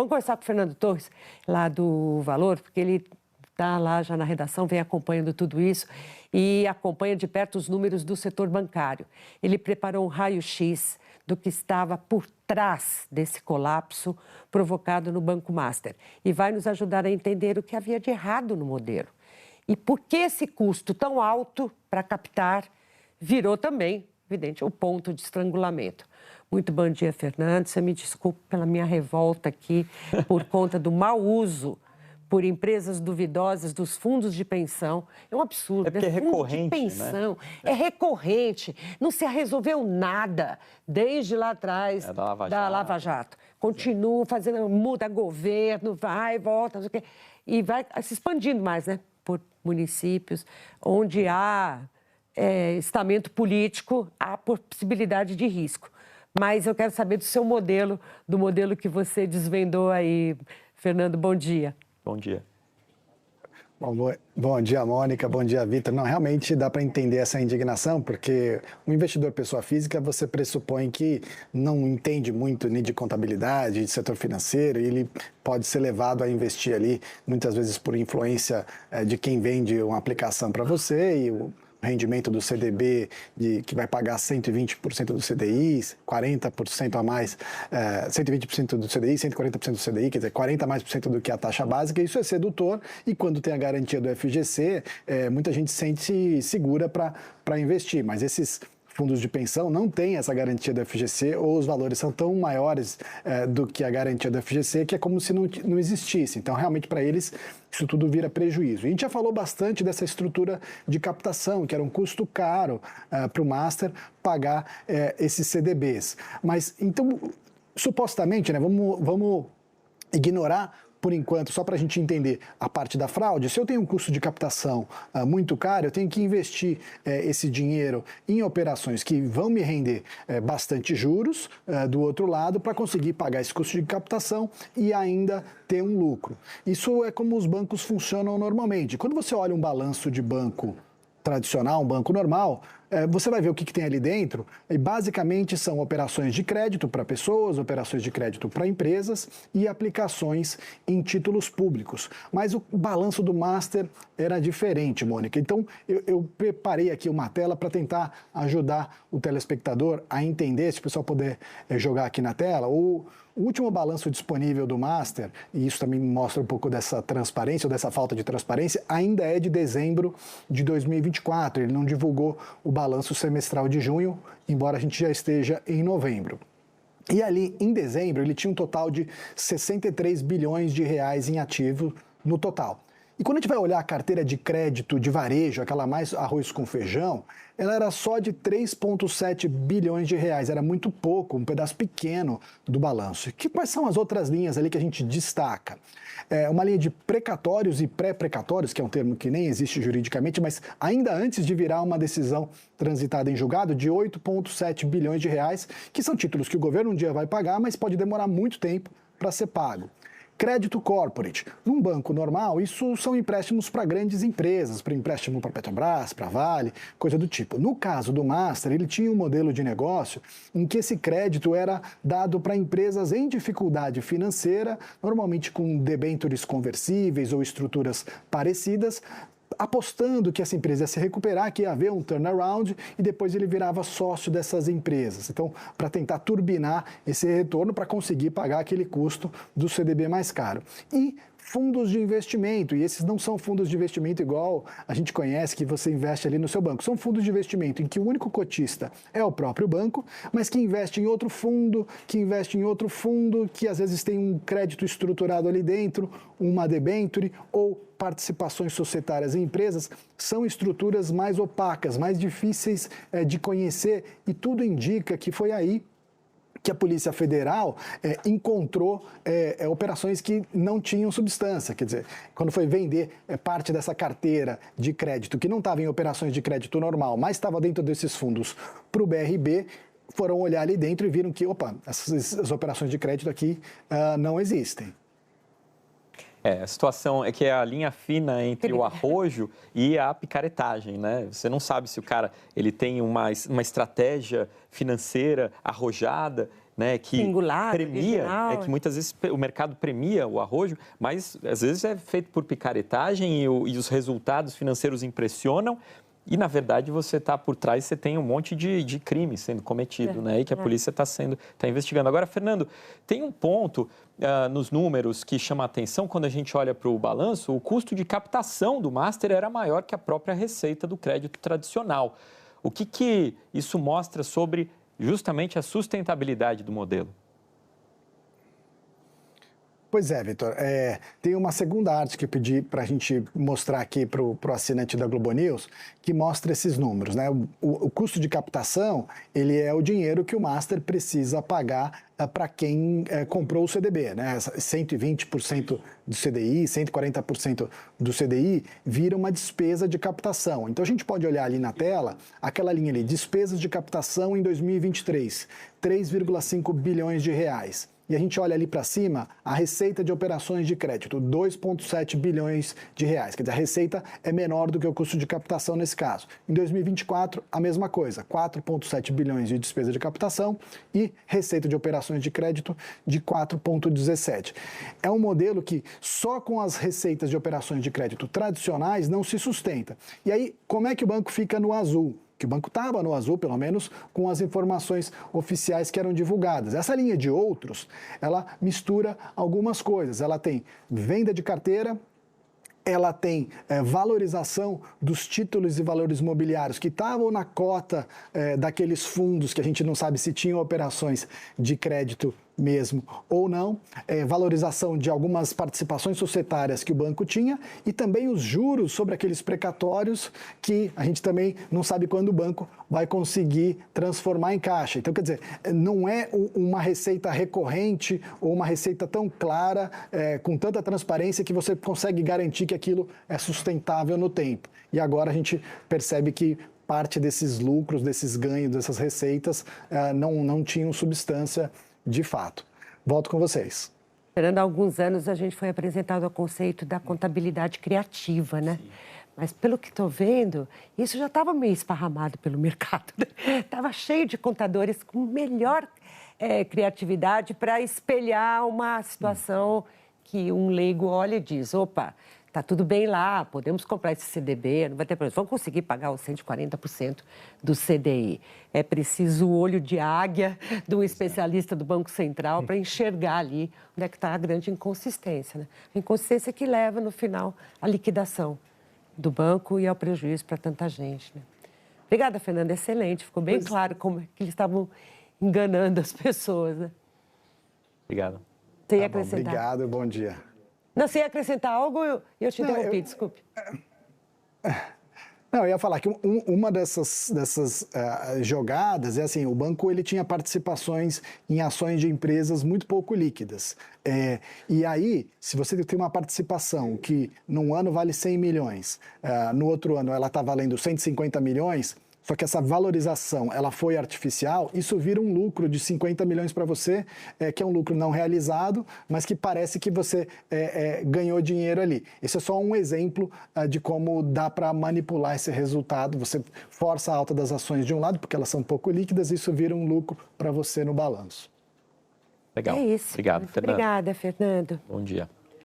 Vamos conversar com o Fernando Torres, lá do Valor, porque ele está lá já na redação, vem acompanhando tudo isso e acompanha de perto os números do setor bancário. Ele preparou um raio-x do que estava por trás desse colapso provocado no Banco Master e vai nos ajudar a entender o que havia de errado no modelo. E por que esse custo tão alto para captar virou também, evidente, o ponto de estrangulamento. Muito bom dia, Fernando. Você me desculpe pela minha revolta aqui por conta do mau uso por empresas duvidosas dos fundos de pensão. É um absurdo. É porque é recorrente, fundo de pensão, né? É recorrente. Não se resolveu nada desde lá atrás da Lava Jato. Continua fazendo, muda governo, vai, volta, não sei o quê. E vai se expandindo mais, né? Por municípios onde há estamento político, há possibilidade de risco. Mas eu quero saber do seu modelo, do modelo que você desvendou aí. Fernando, bom dia. Bom dia. Bom dia, Mônica. Bom dia, Vitor. Não, realmente dá para entender essa indignação, porque um investidor pessoa física, você pressupõe que não entende muito nem de contabilidade, de setor financeiro, e ele pode ser levado a investir ali, muitas vezes por influência de quem vende uma aplicação para você, e o rendimento do CDB, que vai pagar 120% do CDI, 40% a mais, 120% do CDI, 140% do CDI, quer dizer, 40% a mais do que a taxa básica. Isso é sedutor e quando tem a garantia do FGC, muita gente se sente segura para investir, mas esses fundos de pensão não têm essa garantia do FGC ou os valores são tão maiores do que a garantia do FGC que é como se não existisse. Então, realmente, para eles, isso tudo vira prejuízo. E a gente já falou bastante dessa estrutura de captação, que era um custo caro para o Master pagar esses CDBs. Mas, então, supostamente, né, vamos ignorar por enquanto, só para a gente entender a parte da fraude, se eu tenho um custo de captação muito caro, eu tenho que investir esse dinheiro em operações que vão me render bastante juros do outro lado para conseguir pagar esse custo de captação e ainda ter um lucro. Isso é como os bancos funcionam normalmente. Quando você olha um balanço de banco tradicional, um banco normal, você vai ver o que tem ali dentro e basicamente são operações de crédito para pessoas, operações de crédito para empresas e aplicações em títulos públicos. Mas o balanço do Master era diferente, Mônica. Então, eu preparei aqui uma tela para tentar ajudar o telespectador a entender, se o pessoal puder jogar aqui na tela, o último balanço disponível do Master, e isso também mostra um pouco dessa transparência ou dessa falta de transparência, ainda é de dezembro de 2024. Ele não divulgou o balanço semestral de junho, embora a gente já esteja em novembro. E ali, em dezembro, ele tinha um total de 63 bilhões de reais em ativo no total. E quando a gente vai olhar a carteira de crédito de varejo, aquela mais arroz com feijão, ela era só de 3,7 bilhões de reais, era muito pouco, um pedaço pequeno do balanço. Quais são as outras linhas ali que a gente destaca? Uma linha de precatórios e pré-precatórios, que é um termo que nem existe juridicamente, mas ainda antes de virar uma decisão transitada em julgado, de 8,7 bilhões de reais, que são títulos que o governo um dia vai pagar, mas pode demorar muito tempo para ser pago. Crédito corporate. Num banco normal, isso são empréstimos para grandes empresas, para empréstimo para Petrobras, para Vale, coisa do tipo. No caso do Master, ele tinha um modelo de negócio em que esse crédito era dado para empresas em dificuldade financeira, normalmente com debêntures conversíveis ou estruturas parecidas, apostando que essa empresa ia se recuperar, que ia haver um turnaround e depois ele virava sócio dessas empresas. Então, para tentar turbinar esse retorno para conseguir pagar aquele custo do CDB mais caro. E fundos de investimento, e esses não são fundos de investimento igual a gente conhece, que você investe ali no seu banco. São fundos de investimento em que o único cotista é o próprio banco, mas que investe em outro fundo, que às vezes tem um crédito estruturado ali dentro, uma debênture ou participações societárias em empresas. São estruturas mais opacas, mais difíceis de conhecer e tudo indica que foi aí que a Polícia Federal encontrou operações que não tinham substância. Quer dizer, quando foi vender parte dessa carteira de crédito, que não estava em operações de crédito normal, mas estava dentro desses fundos para o BRB, foram olhar ali dentro e viram que, essas operações de crédito aqui não existem. A situação é que é a linha fina entre o arrojo e a picaretagem, né? Você não sabe se o cara ele tem uma estratégia financeira arrojada né, que singular, premia, original. que muitas vezes o mercado premia o arrojo, mas às vezes é feito por picaretagem e os resultados financeiros impressionam. E, na verdade, você está por trás, você tem um monte de crime sendo cometido, né? E que a polícia está investigando. Agora, Fernando, tem um ponto nos números que chama a atenção quando a gente olha para o balanço. O custo de captação do Master era maior que a própria receita do crédito tradicional. O que isso mostra sobre justamente a sustentabilidade do modelo? Pois é, Vitor. Tem uma segunda arte que eu pedi para a gente mostrar aqui para o assinante da Globo News, que mostra esses números, né? O custo de captação, ele é o dinheiro que o Master precisa pagar para quem comprou o CDB, né? 120% do CDI, 140% do CDI vira uma despesa de captação. Então a gente pode olhar ali na tela, aquela linha ali, despesas de captação em 2023, 3,5 bilhões de reais. E a gente olha ali para cima, a receita de operações de crédito, 2,7 bilhões de reais. Quer dizer, a receita é menor do que o custo de captação nesse caso. Em 2024, a mesma coisa, 4,7 bilhões de despesa de captação e receita de operações de crédito de 4,17. É um modelo que só com as receitas de operações de crédito tradicionais não se sustenta. E aí, como é que o banco fica no azul? Que o banco estava no azul, pelo menos, com as informações oficiais que eram divulgadas. Essa linha de outros, ela mistura algumas coisas. Ela tem venda de carteira, ela tem valorização dos títulos e valores imobiliários que estavam na cota daqueles fundos que a gente não sabe se tinham operações de crédito mesmo ou não, valorização de algumas participações societárias que o banco tinha e também os juros sobre aqueles precatórios que a gente também não sabe quando o banco vai conseguir transformar em caixa. Então, quer dizer, não é uma receita recorrente ou uma receita tão clara, com tanta transparência que você consegue garantir que aquilo é sustentável no tempo. E agora a gente percebe que parte desses lucros, desses ganhos, dessas receitas não tinham substância de fato. Volto com vocês. Fernando, há alguns anos a gente foi apresentado ao conceito da contabilidade criativa, né? Sim. Mas pelo que estou vendo, isso já estava meio esparramado pelo mercado. Estava cheio de contadores com melhor criatividade para espelhar uma situação que um leigo olha e diz, opa, está tudo bem lá, podemos comprar esse CDB, não vai ter problema. Vamos conseguir pagar os 140% do CDI. É preciso o olho de águia de um especialista do Banco Central para enxergar ali onde é que está a grande inconsistência, né? A inconsistência que leva, no final, à liquidação do banco e ao prejuízo para tanta gente, né? Obrigada, Fernanda. Excelente. Ficou bem claro como é que eles estavam enganando as pessoas, né? Obrigado. Você ia acrescentar? Obrigado, bom dia. Não, você ia acrescentar algo e eu te interrompi, desculpe. Não, eu ia falar que uma dessas jogadas é assim, o banco ele tinha participações em ações de empresas muito pouco líquidas. E aí, se você tem uma participação que num ano vale 100 milhões, no outro ano ela está valendo 150 milhões, só que essa valorização ela foi artificial, isso vira um lucro de 50 milhões para você, que é um lucro não realizado, mas que parece que você ganhou dinheiro ali. Esse é só um exemplo de como dá para manipular esse resultado. Você força a alta das ações de um lado, porque elas são pouco líquidas, e isso vira um lucro para você no balanço. Legal. É isso. Obrigado, Muito Fernando. obrigada, Fernando. Bom dia.